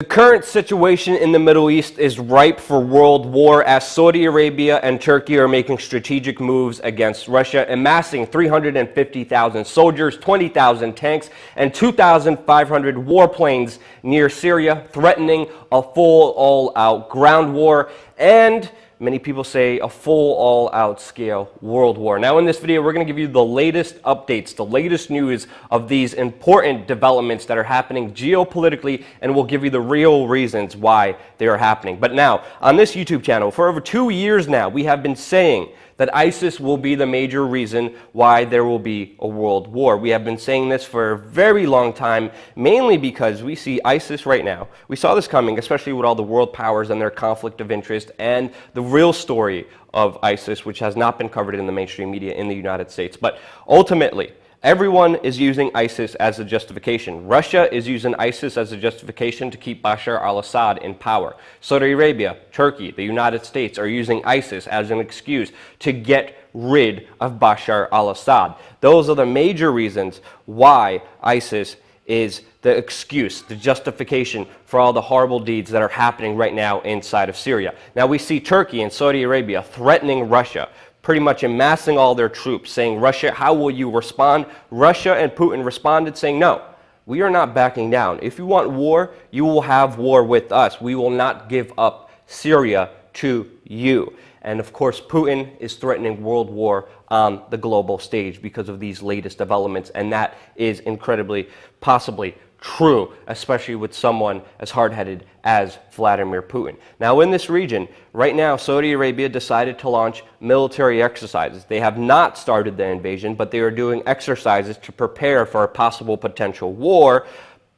The current situation in the Middle East is ripe for world war as Saudi Arabia and Turkey are making strategic moves against Russia, amassing 350,000 soldiers, 20,000 tanks, and 2,500 warplanes near Syria, threatening a full all-out ground war and many people say a full all-out scale world war. Now in this video, we're going to give you the latest updates, the latest news of these important developments that are happening geopolitically, and we'll give you the real reasons why they are happening. But now, on this YouTube channel, for over 2 years now, we have been saying that ISIS will be the major reason why there will be a world war. We have been saying this for a very long time, mainly because we see ISIS right now. We saw this coming, especially with all the world powers and their conflict of interest, and the real story of ISIS, which has not been covered in the mainstream media in the United States. But ultimately, everyone is using ISIS as a justification. Russia is using ISIS as a justification to keep Bashar al-Assad in power. Saudi Arabia, Turkey, the United States are using ISIS as an excuse to get rid of Bashar al-Assad. Those are the major reasons why ISIS is the excuse, the justification for all the horrible deeds that are happening right now inside of Syria. Now we see Turkey and Saudi Arabia threatening Russia, pretty much amassing all their troops, saying, Russia, how will you respond? Russia and Putin responded saying, no, we are not backing down. If you want war, you will have war with us. We will not give up Syria to you. And of course, Putin is threatening world war on the global stage because of these latest developments, and that is incredibly, possibly true, especially with someone as hard-headed as Vladimir Putin. Now in this region, right now, Saudi Arabia decided to launch military exercises. They have not started the invasion, but they are doing exercises to prepare for a possible potential war.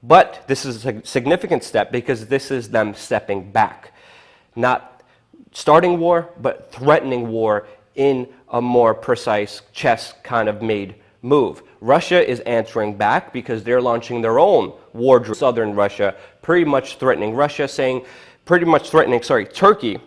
But this is a significant step because this is them stepping back. Not starting war, but threatening war in a more precise chess kind of made move. Russia is answering back because they're launching their own war drone. Southern Russia, pretty much threatening Turkey,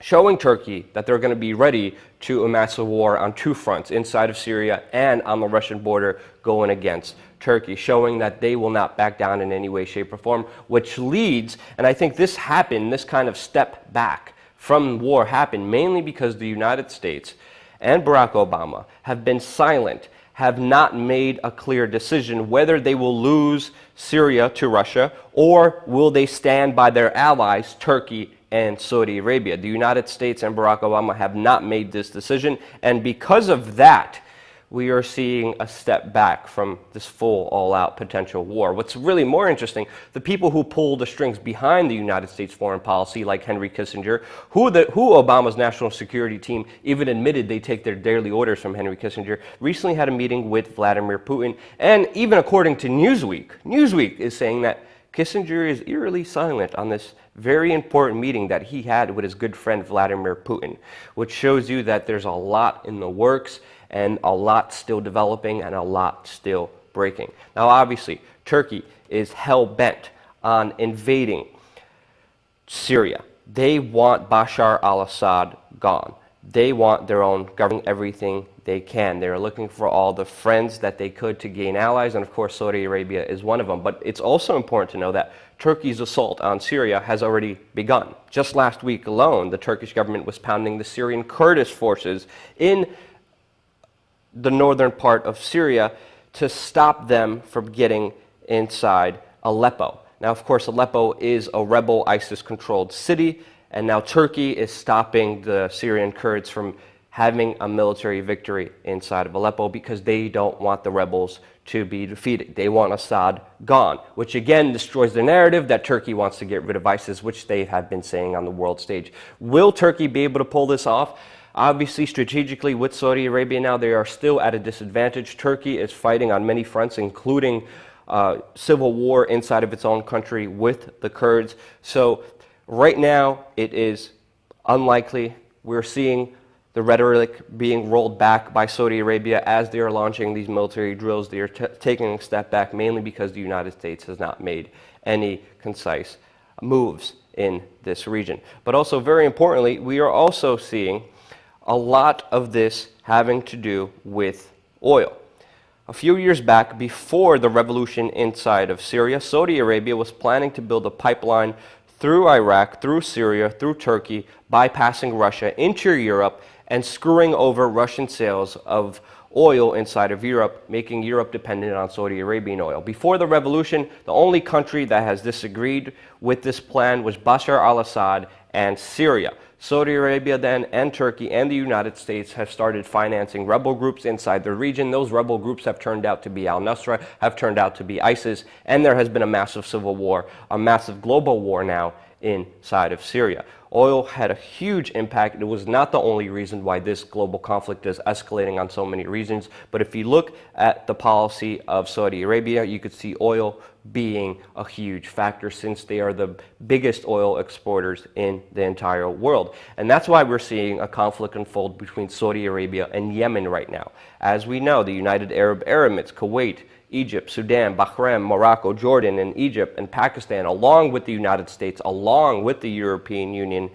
showing Turkey that they're going to be ready to amass a war on two fronts, inside of Syria and on the Russian border going against Turkey, showing that they will not back down in any way, shape, or form, which leads, and I think this happened, this kind of step back from war happened mainly because the United States and Barack Obama have been silent, have not made a clear decision whether they will lose Syria to Russia or will they stand by their allies, Turkey and Saudi Arabia. The United States and Barack Obama have not made this decision, and because of that, we are seeing a step back from this full all-out potential war. What's really more interesting, the people who pull the strings behind the United States foreign policy, like Henry Kissinger, who Obama's national security team even admitted they take their daily orders from Henry Kissinger, recently had a meeting with Vladimir Putin, and even according to Newsweek is saying that Kissinger is eerily silent on this very important meeting that he had with his good friend Vladimir Putin, which shows you that there's a lot in the works and a lot still developing and a lot still breaking. Now obviously, Turkey is hell-bent on invading Syria. They want Bashar al-Assad gone. They want their own government, everything they can. They're looking for all the friends that they could to gain allies, and of course Saudi Arabia is one of them. But it's also important to know that Turkey's assault on Syria has already begun. Just last week alone, the Turkish government was pounding the Syrian Kurdish forces in the northern part of Syria to stop them from getting inside Aleppo. Now, of course, Aleppo is a rebel ISIS-controlled city, and now Turkey is stopping the Syrian Kurds from having a military victory inside of Aleppo because they don't want the rebels to be defeated. They want Assad gone, which again destroys the narrative that Turkey wants to get rid of ISIS, which they have been saying on the world stage. Will Turkey be able to pull this off? Obviously, strategically with Saudi Arabia now, they are still at a disadvantage. Turkey is fighting on many fronts, including civil war inside of its own country with the Kurds. So right now, it is unlikely. We're seeing the rhetoric being rolled back by Saudi Arabia as they are launching these military drills. They are taking a step back mainly because the United States has not made any concise moves in this region. But also, very importantly, we are also seeing a lot of this having to do with oil. A few years back, before the revolution inside of Syria, Saudi Arabia was planning to build a pipeline through Iraq, through Syria, through Turkey, bypassing Russia into Europe and screwing over Russian sales of oil inside of Europe, making Europe dependent on Saudi Arabian oil. Before the revolution, the only country that has disagreed with this plan was Bashar al-Assad and Syria. Saudi Arabia then and Turkey and the United States have started financing rebel groups inside the region. Those rebel groups have turned out to be al-Nusra, have turned out to be ISIS, and there has been a massive civil war, a massive global war now inside of Syria. Oil had a huge impact. It was not the only reason why this global conflict is escalating on so many reasons, but if you look at the policy of Saudi Arabia, you could see oil being a huge factor since they are the biggest oil exporters in the entire world. And that's why we're seeing a conflict unfold between Saudi Arabia and Yemen right now. As we know, the United Arab Emirates, Kuwait, Egypt, Sudan, Bahrain, Morocco, Jordan, and Egypt, and Pakistan, along with the United States, along with the European Union,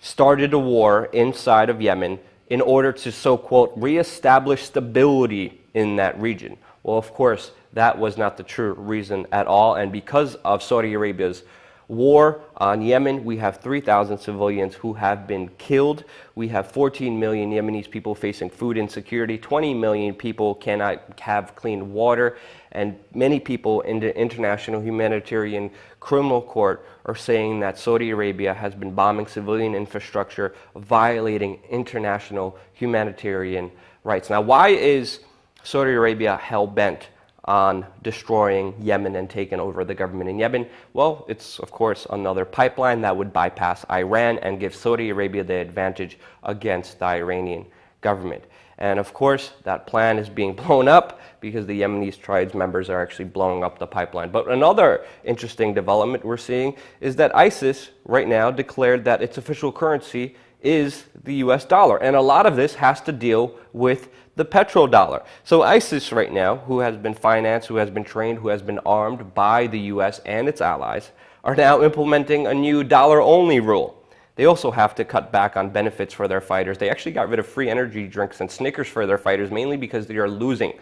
started a war inside of Yemen in order to, so quote, reestablish stability in that region. Well, of course, that was not the true reason at all, and because of Saudi Arabia's war on Yemen, we have 3,000 civilians who have been killed. We have 14 million Yemenis people facing food insecurity. 20 million people cannot have clean water. And many people in the International Humanitarian Criminal Court are saying that Saudi Arabia has been bombing civilian infrastructure, violating international humanitarian rights. Now, why is Saudi Arabia hell-bent on destroying Yemen and taking over the government in Yemen? Well, it's of course another pipeline that would bypass Iran and give Saudi Arabia the advantage against the Iranian government. And of course, that plan is being blown up because the Yemeni tribes members are actually blowing up the pipeline. But another interesting development we're seeing is that ISIS right now declared that its official currency is the US dollar. And a lot of this has to deal with the petrodollar. So ISIS right now, who has been financed, who has been trained, who has been armed by the US and its allies, are now implementing a new dollar-only rule. They also have to cut back on benefits for their fighters. They actually got rid of free energy drinks and Snickers for their fighters, mainly because they are losing.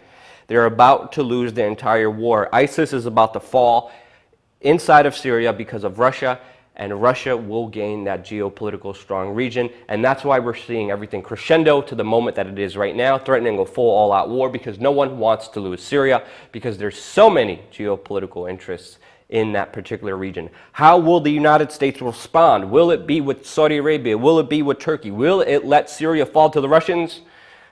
They're about to lose the entire war. ISIS is about to fall inside of Syria because of Russia, and Russia will gain that geopolitical strong region. And that's why we're seeing everything crescendo to the moment that it is right now, threatening a full all-out war, because no one wants to lose Syria, because there's so many geopolitical interests in that particular region. How will the United States respond? Will it be with Saudi Arabia? Will it be with Turkey? Will it let Syria fall to the Russians?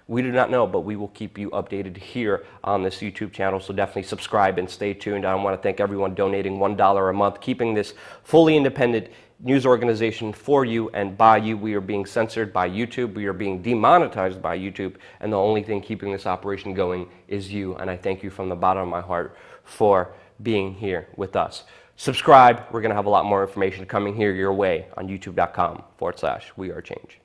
We do not know, but we will keep you updated here on this YouTube channel, so definitely subscribe and stay tuned. I want to thank everyone donating $1 a month, keeping this fully independent news organization for you and by you. We are being censored by YouTube. We are being demonetized by YouTube, and the only thing keeping this operation going is you, and I thank you from the bottom of my heart for being here with us. Subscribe. We're going to have a lot more information coming here your way on youtube.com/wearechange.